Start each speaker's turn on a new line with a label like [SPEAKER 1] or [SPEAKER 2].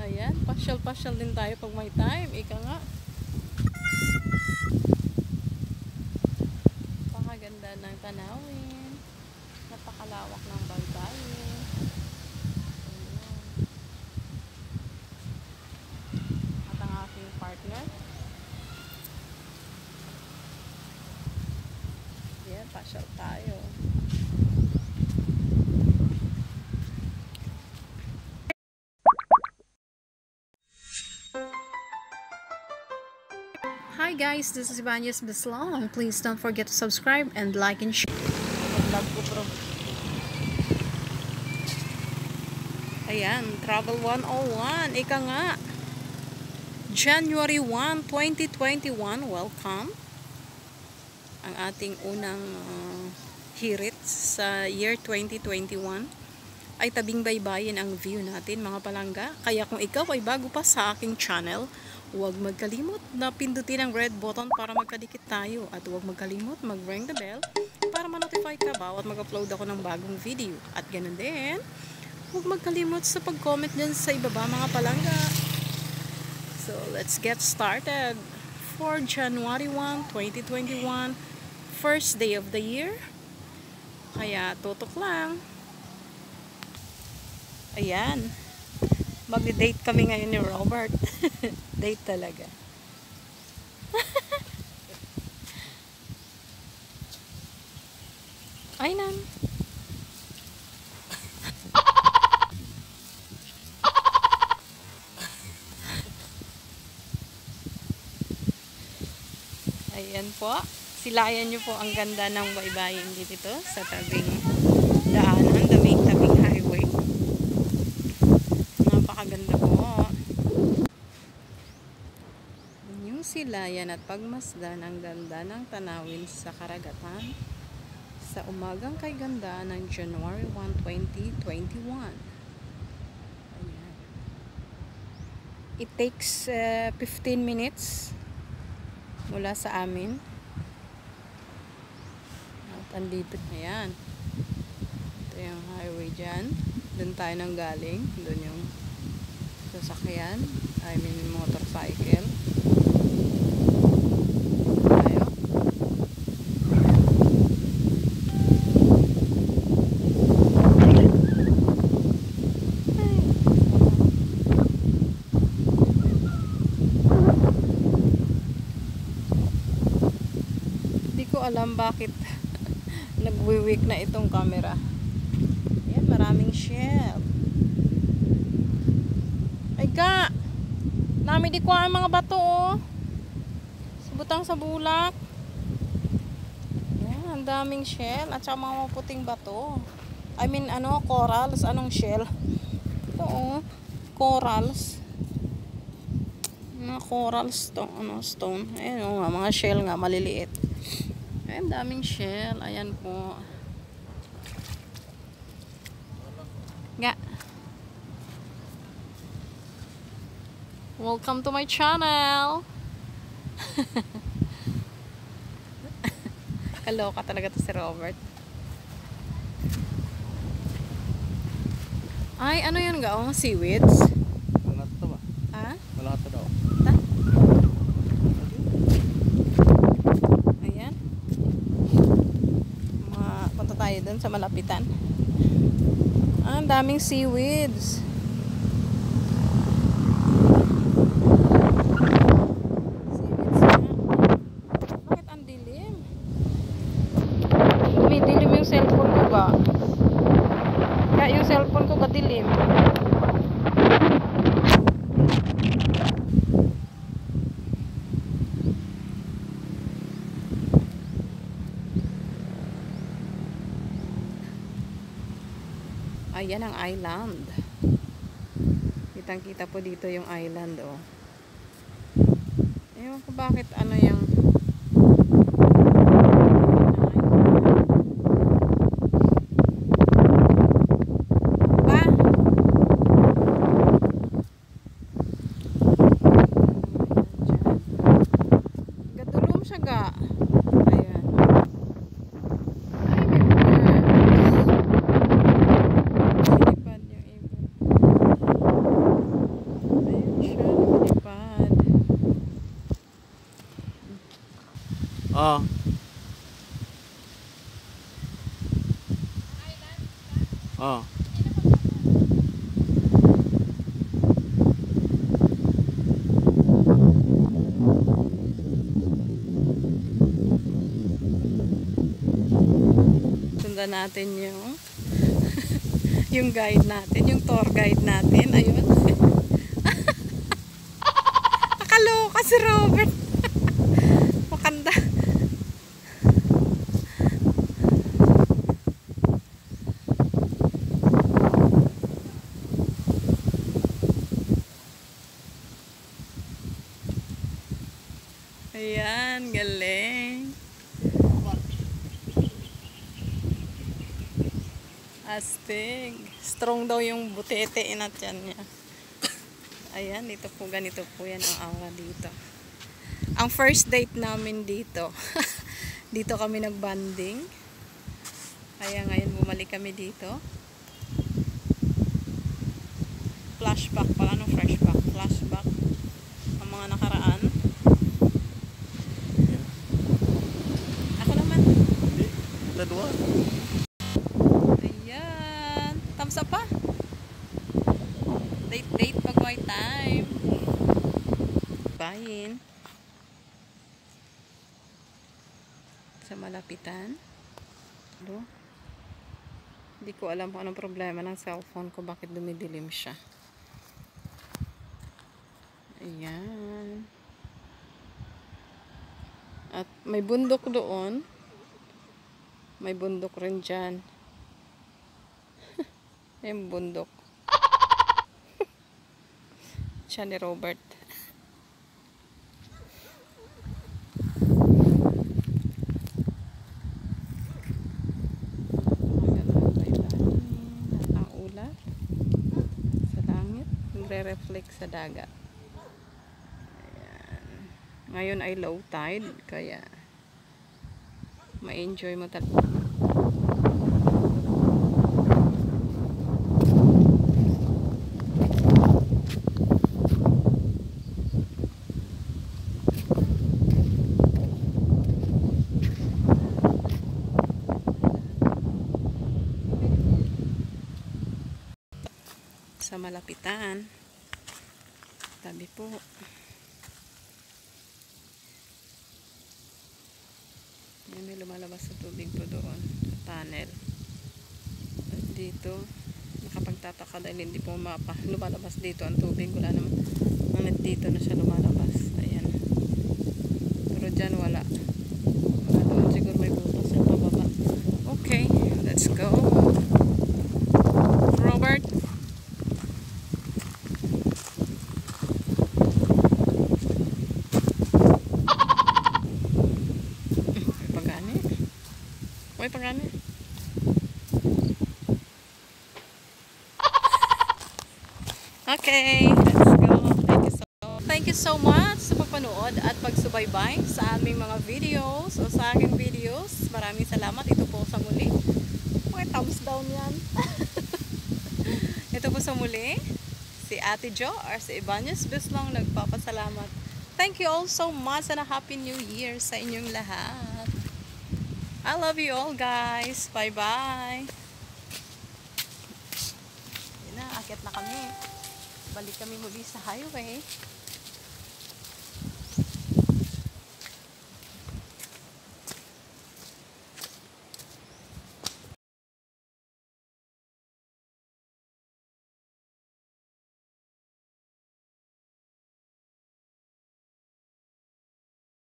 [SPEAKER 1] Ayan, pasyal-pasyal din tayo pag may time. Ika nga. Pakaganda ng tanawin. Napakalawak ng baybayin. At ang aking partner. Ayan, pasyal tayo. Hi guys, this is Vanyas Bislong. Please don't forget to subscribe and like and share. Ayan, Travel 101. Ika nga. January 1, 2021. Welcome. Ang ating unang hirit sa year 2021. Ay tabing baybayin ang view natin mga palangga. Kaya kung ikaw ay bago pa sa aking channel, huwag magkalimot na pindutin ang red button para magkadikit tayo. At huwag magkalimot mag-ring the bell para ma-notify ka bawat mag-upload ako ng bagong video. At ganun din, huwag magkalimot sa pag-comment dyan sa ibaba mga palangga. So, let's get started. For January 1, 2021, first day of the year. Kaya tutok lang. Ayan. Mag-date kami ngayon ni Robert. Date talaga. Ay nan. Ayan po. Silayan nyo po ang ganda ng baybayin dito sa tabing daanan, tabing highway. Napakaganda po. Yung silayan at pagmasdan ang ganda ng tanawin sa karagatan sa umagang kay ganda ng January 1, 2021. Ayan. It takes 15 minutes mula sa amin. At andito, ayan. Ito yung highway dyan. Doon tayo nang galing. Doon yung sasakyan. I mean motorcycle. Tayo. Hindi ko alam bakit nagwiwik na itong camera. Ayan, maraming shell. Ay ka! Nami di ko ang mga bato oh. Subutang sa bulak. Ayan, ang daming shell at saka mga puting bato. I mean ano, corals. Anong shell? Ito oh, corals. Mga corals to, ano, stone. Ayan oh, mga shell nga, maliliit. Ayan, daming shell. Ayan po. Nga. Welcome to my channel. Kaloka talaga to si Robert. Ay, ano yun ga? Oh, seaweeds?
[SPEAKER 2] Wala to ba?
[SPEAKER 1] Ha?
[SPEAKER 2] Wala to daw.
[SPEAKER 1] Ta? Ayan. Punta tayo dun sa malapitan. Ah, ang daming seaweeds. Cellphone ko ba? Kaya yung cellphone ko kadilim. Ayan ang island. Kitang-kita po dito yung island oh. Ewan ko bakit ano yung siya. Ayan. Ay, may birds. Silipad yung ibon.
[SPEAKER 2] Oh. Oh.
[SPEAKER 1] Sundan natin yung yung guide natin, yung tour guide natin. Ayun. Nakaloka si Robert. Makanda. Ayan, galing. Astig. Strong daw yung butete inatyan niya. Ayan, dito po, ganito po yan ang aura dito. Ang first date namin dito. Dito kami nagbanding. Kaya ngayon bumalik kami dito. Flashback pala, no? Flashback. Flashback. Ang mga nakaraan. Ako naman.
[SPEAKER 2] Dalawa.
[SPEAKER 1] Ayan. Thumbs up pa. Date pag may time. Bayin. Sa malapitan. Hello? Hindi ko alam kung anong problema ng cellphone ko. Bakit dumidilim siya. Ayan. At may bundok doon. May bundok rin dyan. Yung bundok. Siya ni Robert. Ang ulap sa langit. Nagre-reflect sa dagat. Ayan. Ngayon ay low tide. Kaya ma-enjoy mo talaga. Sa malapitan. Tabi po. Yan, may lumalabas sa tubig po doon. Sa tunnel. At dito, nakapagtataka dahil hindi po lumalabas dito ang tubig. Wala naman. Ngunit dito na siya lumalabas. Ayan. Pero dyan wala. Wala doon. Siguro may butas sa pababa. Okay. Let's go. Robert. May pagani. Okay, let's go. Thank you so much sa pagpanood at pagsubaybay sa aming mga videos o sa aking videos. Maraming salamat. Ito po sa muli. Okay, thumbs down yan. Ito po sa muli. Si Ate Jo or si Ibanez Bislong nagpapasalamat. Thank you all so much and a Happy New Year sa inyong lahat. I love you all guys. Bye bye. Yan na, akit na kami. Balik kami muli sa highway.